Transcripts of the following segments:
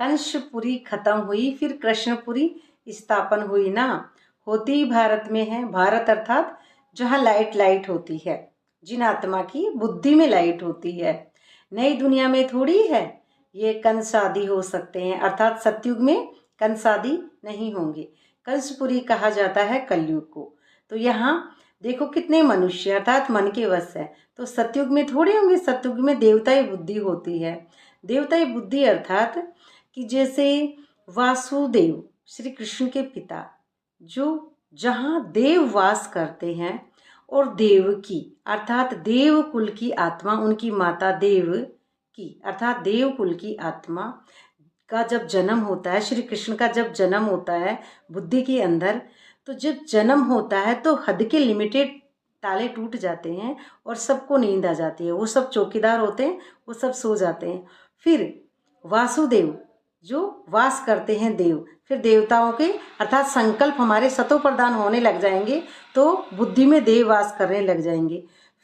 कंसपुरी खत्म हुई, फिर कृष्णपुरी स्थापन हुई ना। होती भारत में है, भारत अर्थात जहाँ लाइट लाइट होती है, जिन आत्मा की बुद्धि में लाइट होती है। नई दुनिया में थोड़ी है ये कंस आदि हो सकते हैं, अर्थात सतयुग में कंस आदि नहीं होंगे। कंसपुरी कहा जाता है कलयुग को। तो यहाँ देखो कितने मनुष्य अर्थात मन के वश है, तो सतयुग में थोड़े होंगे। सतयुग में देवताई बुद्धि होती है। देवताई बुद्धि अर्थात कि जैसे वासुदेव श्री कृष्ण के पिता, जो जहाँ देव वास करते हैं, और देव की अर्थात देव कुल की आत्मा, उनकी माता देव की अर्थात देव कुल की आत्मा का जब जन्म होता है, श्री कृष्ण का जब जन्म होता है बुद्धि के अंदर, तो जब जन्म होता है तो हद के लिमिटेड ताले टूट जाते हैं और सबको नींद आ जाती है। वो सब चौकीदार होते हैं, वो सब सो जाते हैं। फिर वासुदेव जो वास करते हैं देव, फिर देवताओं के अर्थात संकल्प हमारे सतो प्रदान होने लग जाएंगे, तो बुद्धि में देव वास करने लग जाएंगे।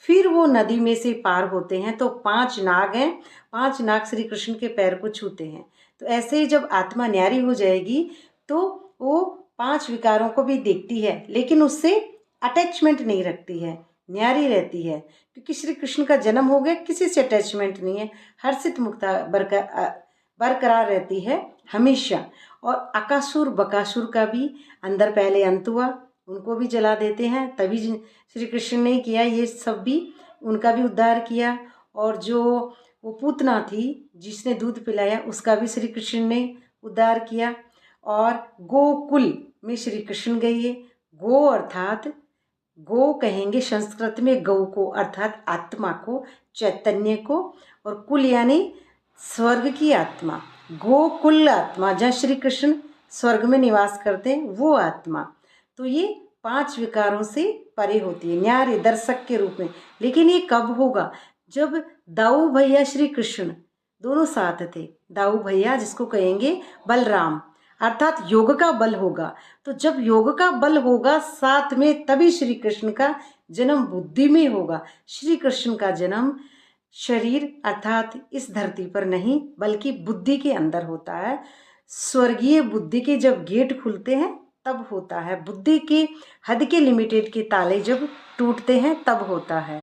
फिर वो नदी में से पार होते हैं तो 5 नाग हैं, 5 नाग श्री कृष्ण के पैर को छूते हैं। तो ऐसे ही जब आत्मा न्यारी हो जाएगी तो वो 5 विकारों को भी देखती है, लेकिन उससे अटैचमेंट नहीं रखती है, न्यारी रहती है। क्योंकि श्री कृष्ण का जन्म हो गया, किसी से अटैचमेंट नहीं है, हर्षित मुक्ता बरकरार रहती है हमेशा। और अकासुर बकासुर का भी अंदर पहले अंत हुआ, उनको भी जला देते हैं, तभी श्री कृष्ण ने किया ये सब भी, उनका भी उद्धार किया। और जो वो पूतना थी जिसने दूध पिलाया, उसका भी श्री कृष्ण ने उद्धार किया। और गोकुल में श्री कृष्ण गए। गो अर्थात गो कहेंगे संस्कृत में गौ को, अर्थात आत्मा को, चैतन्य को, और कुल यानी स्वर्ग की आत्मा, गोकुल आत्मा, जहाँ श्री कृष्ण स्वर्ग में निवास करते हैं वो आत्मा। तो ये 5 विकारों से परे होती है, न्यारी दर्शक के रूप में। लेकिन ये कब होगा? जब दाऊ भैया श्री कृष्ण दोनों साथ थे। दाऊ भैया जिसको कहेंगे बलराम, अर्थात योग का बल होगा। तो जब योग का बल होगा साथ में, तभी श्री कृष्ण का जन्म बुद्धि में होगा। श्री कृष्ण का जन्म शरीर अर्थात इस धरती पर नहीं, बल्कि बुद्धि के अंदर होता है। स्वर्गीय बुद्धि के जब गेट खुलते हैं तब होता है, बुद्धि के हद के लिमिटेड के ताले जब टूटते हैं तब होता है।